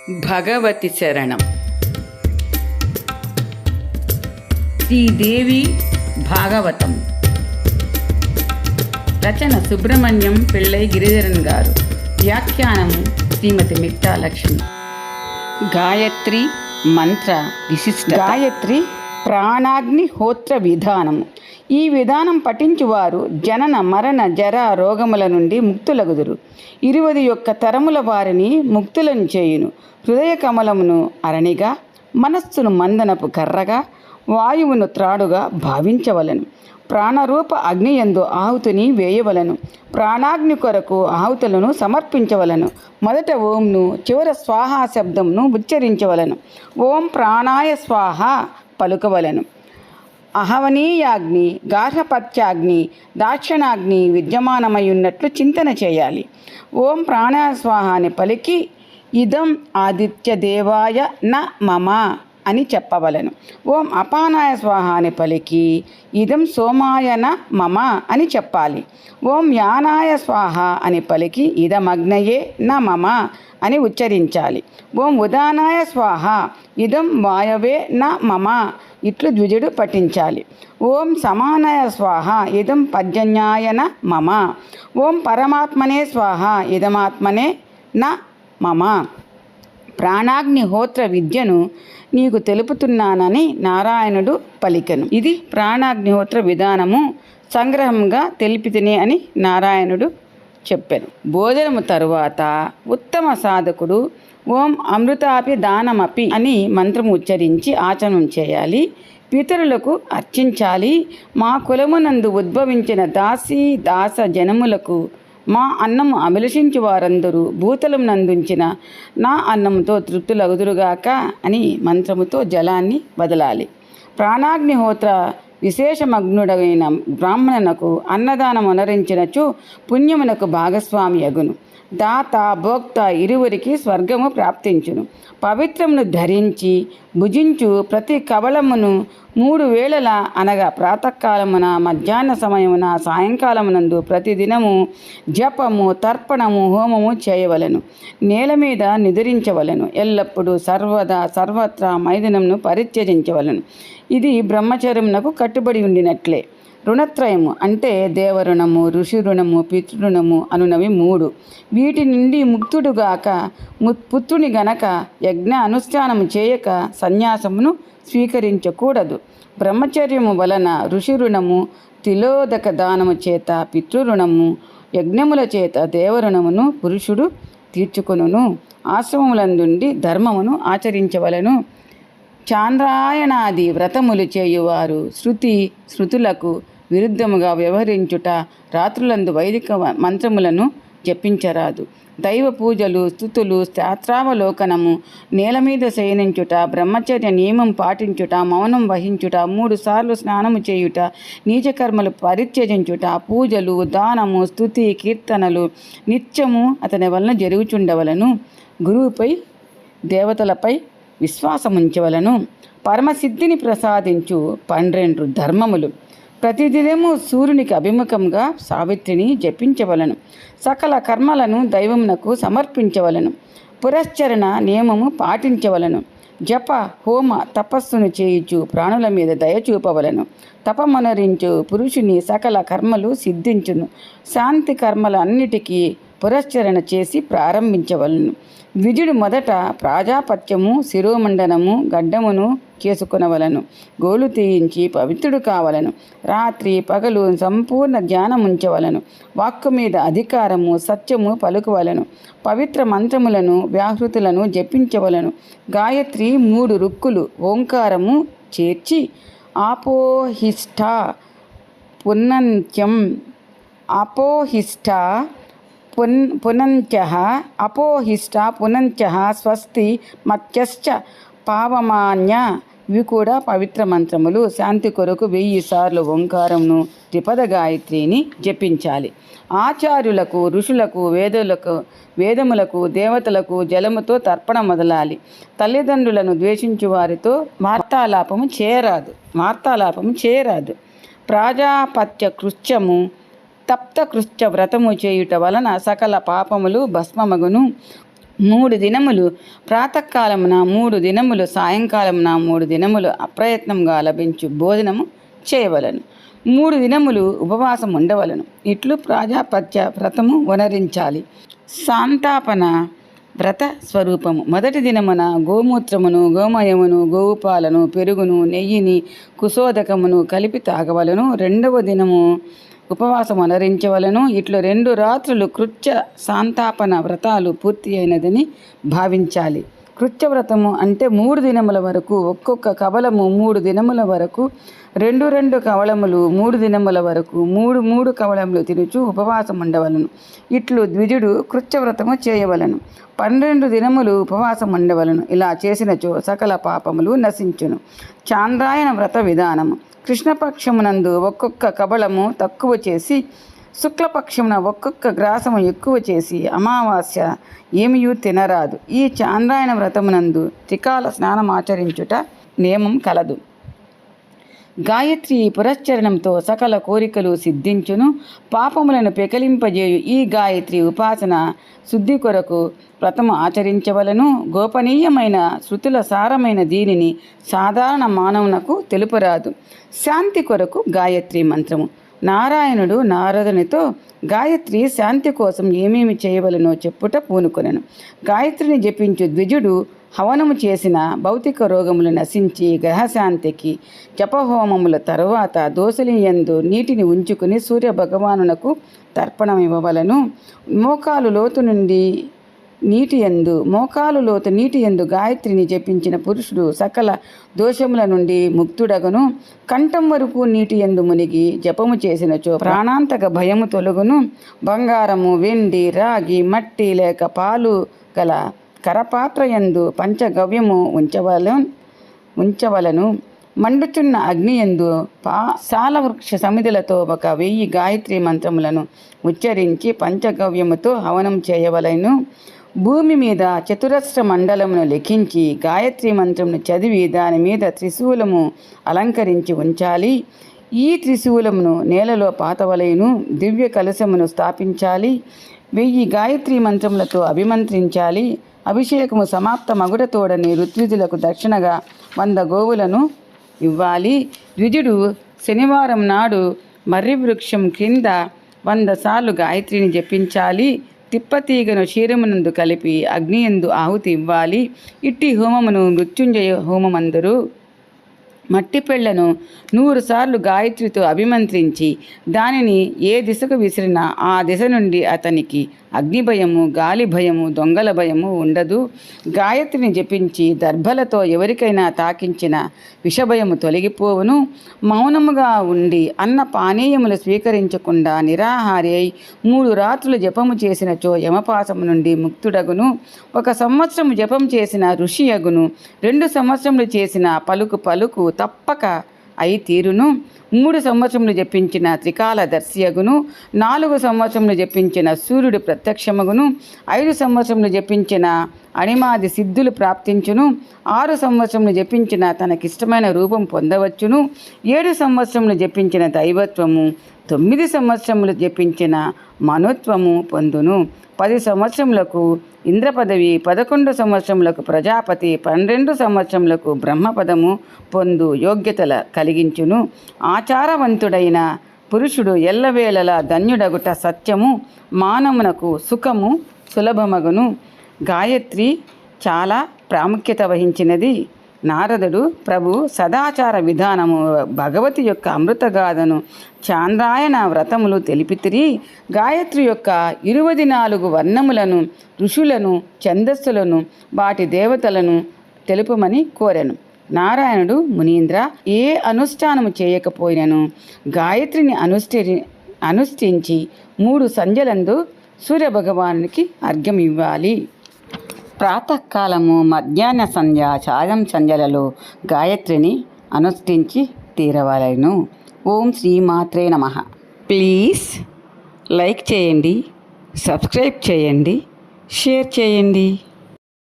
భగవతి శరణం. శ్రీదేవి భాగవతం. రచన సుబ్రహ్మణ్యం పిళ్ళై గిరిధరన్ గారు. వ్యాఖ్యానము శ్రీమతి మిట్టా లక్ష్మి. గాయత్రి మంత్ర విశిష్ట. గాయత్రి ప్రాణాగ్నిహోత్ర విధానము. ఈ విధానం పఠించువారు జనన మరణ జర రోగముల నుండి ముక్తులగుదురు. 21 తరముల వారిని ముక్తులను చేయును. హృదయ కమలమును అరణిగా, మనస్సును మందనపు కర్రగా, వాయువును త్రాడుగా భావించవలను. ప్రాణరూప అగ్నియందు ఆహుతిని వేయవలను. ప్రాణాగ్ని కొరకు ఆహుతులను సమర్పించవలను. మొదట ఓంను, చివర స్వాహా శబ్దంను ఉచ్చరించవలను. ఓం ప్రాణాయ స్వాహ పలుకవలను. అహవనీయాగ్ని, గార్హపత్యాగ్ని, దాక్షిణాగ్ని విద్యమానమై ఉన్నట్లు చింతన చేయాలి. ఓం ప్రాణాయ స్వాహ అని పలికి ఇదం ఆదిత్య దేవాయ న మమ అని చెప్పవలను. ఓం అపానాయ స్వాహ అని పలికి ఇదం సోమాయ న మమ అని చెప్పాలి. ఓం యానాయ స్వాహ అని పలికి ఇదమగ్నయే న మమ అని ఉచ్చరించాలి. ఓం ఉదానాయ స్వాహ ఇదం వాయవే న మమ ఇట్లు ద్విజుడు పఠించాలి. ఓం సమానాయ స్వాహ ఇదం పర్జన్యాయ న మమ. ఓం పరమాత్మనే స్వాహ ఇదమాత్మనే న మమ. ప్రాణాగ్నిహోత్ర విద్యను నీకు తెలుపుతున్నానని నారాయణుడు పలికెను. ఇది ప్రాణాగ్నిహోత్ర విధానము సంగ్రహంగా తెలిపితినే అని నారాయణుడు చెప్పాను. భోజనము తరువాత ఉత్తమ సాధకుడు ఓం అమృతాపి దానమపి అని మంత్రము ఉచ్చరించి ఆచరణం చేయాలి. పితరులకు అర్చించాలి. మా కులమునందు ఉద్భవించిన దాసీ దాస జనములకు మా అన్నము అభిలషించు వారందరూ భూతలం నందుంచిన నా అన్నముతో తృప్తులగుదురుగాక అని మంత్రముతో జలాన్ని వదలాలి. ప్రాణాగ్నిహోత్ర విశేషమగ్నుడైన బ్రాహ్మణునకు అన్నదానం అనరించినచు పుణ్యమునకు భాగస్వామి అగును. దాత భోక్త ఇరువురికి స్వర్గము ప్రాప్తించును. పవిత్రమును ధరించి భుజించు ప్రతి కవళమును 3 వేళల అనగా ప్రాతకాలమున, మధ్యాహ్న సమయమున, సాయంకాలమునందు ప్రతిదినము జపము, తర్పణము, హోమము చేయవలను. నేల మీద నిద్రించవలను. ఎల్లప్పుడూ సర్వదా సర్వత్రా మైథునమును పరిత్యజించవలను. ఇది బ్రహ్మచర్యమునకు కట్టుబడి ఉండినట్లే. రుణత్రయము అంటే దేవరుణము, ఋషి రుణము, పితృణము అనునవి 3. వీటి నుండి ముక్తుడుగాక పుత్రుని గనక యజ్ఞ అనుష్ఠానము చేయక సన్యాసమును స్వీకరించకూడదు. బ్రహ్మచర్యము వలన ఋషి రుణము, తిలోదక దానము చేత పితృరుణము, యజ్ఞముల చేత దేవరుణమును పురుషుడు తీర్చుకొనును. ఆశ్రమములందుండి ధర్మమును ఆచరించవలను. చాంద్రాయణాది వ్రతములు చేయువారు శృతులకు విరుద్ధముగా వ్యవహరించుట, రాత్రులందు వైదిక మంత్రములను జపించరాదు. దైవ పూజలు, స్తుతులు, శాస్త్రావలోకనము, నేల మీద శయనించుట, బ్రహ్మచర్య నియమం పాటించుట, మౌనం వహించుట, 3 సార్లు స్నానము చేయుట, నీచకర్మలు పరిత్యజించుట, పూజలు, దానము, స్తుతి, కీర్తనలు నిత్యము అతని వలన జరుగుచుండవలను. గురువుపై దేవతలపై విశ్వాసముంచవలను. పరమసిద్ధిని ప్రసాదించు 12 ధర్మములు. ప్రతిదినము సూర్యునికి అభిముఖంగా సావిత్రిని జపించవలను. సకల కర్మలను దైవమునకు సమర్పించవలను. పురశ్చరణ నియమము పాటించవలను. జప హోమ తపస్సును చేయుచు ప్రాణుల మీద దయ చూపవలను. తపమనరించు పురుషుని సకల కర్మలు సిద్ధించును. శాంతి కర్మల అన్నిటికీ పురశ్చరణ చేసి ప్రారంభించవలను. ద్విజుడు మొదట ప్రాజాపత్యము, శిరోమండనము, గడ్డమును చేసుకొనవలను. గోలు తీయించి పవిత్రుడు కావలను. రాత్రి పగలు సంపూర్ణ ధ్యానముంచవలను. వాక్కు మీద అధికారము, సత్యము పలుకవలను. పవిత్ర మంత్రములను, వ్యాహృతులను జపించవలను. గాయత్రి 3 రుక్కులు ఓంకారము చేర్చి ఆపోహిష్ట పునంత్యం అపోహిష్ట పునంత్యః అపోహిష్ట పునంత్యః స్వస్తి మత్యశ్చ పావమాన్య. ఇవి కూడా పవిత్ర మంత్రములు. శాంతి కొరకు 1000 సార్లు ఓంకారమును, త్రిపద గాయత్రిని జపించాలి. ఆచార్యులకు, ఋషులకు, వేదములకు, దేవతలకు జలముతో తర్పణ మొదలాలి. తల్లిదండ్రులను ద్వేషించు వారితో వార్తాలాపము చేయరాదు. ప్రాజాపత్య కృత్యము తప్త కృత్య వ్రతము చేయుట వలన సకల పాపములు భస్మమగును. 3 దినములు ప్రాతకాలమున 3 దినములు సాయంకాలమున 3 దినములు అప్రయత్నంగా లభించు భోజనము చేయవలను. 3 దినములు ఉపవాసం ఉండవలను. ఇట్లు ప్రాజాపత్య వ్రతము వనరించాలి. శాంతాపన వ్రత స్వరూపము. మొదటి దినమున గోమూత్రమును, గోమయమును, గోవు పాలను, పెరుగును, నెయ్యిని, కుశోదకమును కలిపి తాగవలను. 2వ దినము ఉపవాసం అనరించవలను. ఇట్లు 2 రాత్రులు కృత్య శాంతాపన వ్రతాలు పూర్తి అయినదని భావించాలి. కృత్యవ్రతము అంటే 3 దినముల వరకు ఒక్కొక్క కవలము 3 దినముల వరకు 2 కవళములు 3 దినముల వరకు 3 కవళములు తినుచు ఉపవాసం ఉండవలను. ఇట్లు ద్విజుడు కృత్యవ్రతము చేయవలను. 12 దినములు ఉపవాసం ఉండవలను. ఇలా చేసినచో సకల పాపములు నశించును. చాంద్రాయణ వ్రత విధానము. కృష్ణపక్షమునందు ఒక్కొక్క కబళము తక్కువ చేసి, శుక్లపక్షమున ఒక్కొక్క గ్రాసము ఎక్కువ చేసి అమావాస్య ఏమియూ తినరాదు. ఈ చాంద్రాయణ వ్రతమునందు త్రికాల స్నానమాచరించుట నియమం కలదు. గాయత్రి పురశ్చరణంతో సకల కోరికలు సిద్ధించును. పాపములను పెకలింపజేయు ఈ గాయత్రి ఉపాసన శుద్ధి కొరకు వ్రతము ఆచరించవలను. గోపనీయమైన శృతుల సారమైన దీనిని సాధారణ మానవునకు తెలుపరాదు. శాంతి కొరకు గాయత్రి మంత్రము. నారాయణుడు నారదునితో గాయత్రి శాంతి కోసం ఏమేమి చేయవలనో చెప్పుట పూనుకొనెను. గాయత్రిని జపించు ద్విజుడు హవనము చేసిన భౌతిక రోగములు నశించి గ్రహశాంతికి జపహోమముల తరువాత దోసలియందు నీటిని ఉంచుకుని సూర్య భగవానునకు తర్పణమివ్వవలను. మోకాలు లోతు నీటి యందు గాయత్రిని జపించిన పురుషుడు సకల దోషముల నుండి ముక్తుడగను. కంఠం వరకు నీటి యందు మునిగి జపము చేసినచో ప్రాణాంతక భయము తొలగును. బంగారము, వెండి, రాగి, మట్టి లేక పాలు గల కరపాత్ర యందు పంచగవ్యము ఉంచవలను. మండుచున్న అగ్నియందు సాలవృక్ష సమిధులతో 1000 గాయత్రి మంత్రములను ఉచ్చరించి పంచగవ్యముతో హవనం చేయవలెను. భూమి మీద చతురస్ర మండలమును లిఖించి గాయత్రి మంత్రమును చదివి దాని మీద త్రిశూలము అలంకరించి ఉంచాలి. ఈ త్రిశూలమును నేలలో పాతవలెను. దివ్య కలశమును స్థాపించాలి. 1000 గాయత్రి మంత్రములతో అభిమంత్రించాలి. అభిషేకము సమాప్త మగుడతోడని ఋత్విజులకు దక్షిణగా 100 గోవులను ఇవ్వాలి. ద్విజుడు శనివారం నాడు మర్రి వృక్షం క్రింద 100 సార్లు గాయత్రిని జపించాలి. తిప్పతీగను క్షీరమునందు కలిపి అగ్నియందు ఆహుతి ఇవ్వాలి. ఇట్టి హోమమును మృత్యుంజయ హోమమందరు. మట్టి పెళ్లను 100 సార్లు గాయత్రితో అభిమంత్రించి దానిని ఏ దిశకు విసిరినా ఆ దిశ నుండి అతనికి అగ్ని భయము, గాలి భయము, దొంగల భయము ఉండదు. గాయత్రిని జపించి దర్భలతో ఎవరికైనా తాకించిన విషభయము తొలగిపోవును. మౌనముగా ఉండి అన్న పానీయములు స్వీకరించకుండా నిరాహారి అయి 3 రాత్రులు జపము చేసినచో యమపాసము నుండి ముక్తుడగును. 1 సంవత్సరము జపం చేసిన ఋషి అగును. 2 సంవత్సరములు చేసిన పలుకు తప్పక అయి తీరును. 3 సంవత్సరములు జపించిన త్రికాల దర్శియగును. 4 సంవత్సరములు జపించిన సూర్యుడు ప్రత్యక్షమగును. 5 సంవత్సరములు జపించిన అణిమాది సిద్ధులు ప్రాప్తించును. 6 సంవత్సరములు జపించిన తనకిష్టమైన రూపం పొందవచ్చును. 7 సంవత్సరములు జపించిన దైవత్వము, 9 సంవత్సరములు జపించిన మనుత్వము పొందును. 10 సంవత్సరములకు ఇంద్ర పదవి, 11 సంవత్సరములకు ప్రజాపతి, 12 సంవత్సరములకు బ్రహ్మపదము పొందు యోగ్యతల కలిగించును. ఆచారవంతుడైన పురుషుడు ఎల్లవేళలా ధన్యుడగుట సత్యము. మానవునకు సుఖము సులభమగును. గాయత్రి చాలా ప్రాముఖ్యత వహించినది. నారదుడు ప్రభు సదాచార విధానము భగవతి యొక్క అమృతగాథను చాంద్రాయణ వ్రతములు తెలిపితిరి. గాయత్రి యొక్క 24 వర్ణములను, ఋషులను, ఛందస్సులను, వాటి దేవతలను తెలుపమని కోరెను. నారాయణుడు మునీంద్ర, ఏ అనుష్ఠానము చేయకపోయినను గాయత్రిని అనుష్ఠించి 3 సంధ్యలందు సూర్యభగవానునికి అర్ఘ్యం ఇవ్వాలి. ప్రాతకాలము, మధ్యాహ్న సంధ్య, సాయం సంధ్యలలో గాయత్రిని అనుష్ఠించి తీరవలెను. ఓం శ్రీమాత్రే నమః. ప్లీజ్ లైక్ చేయండి, సబ్స్క్రైబ్ చేయండి, షేర్ చేయండి.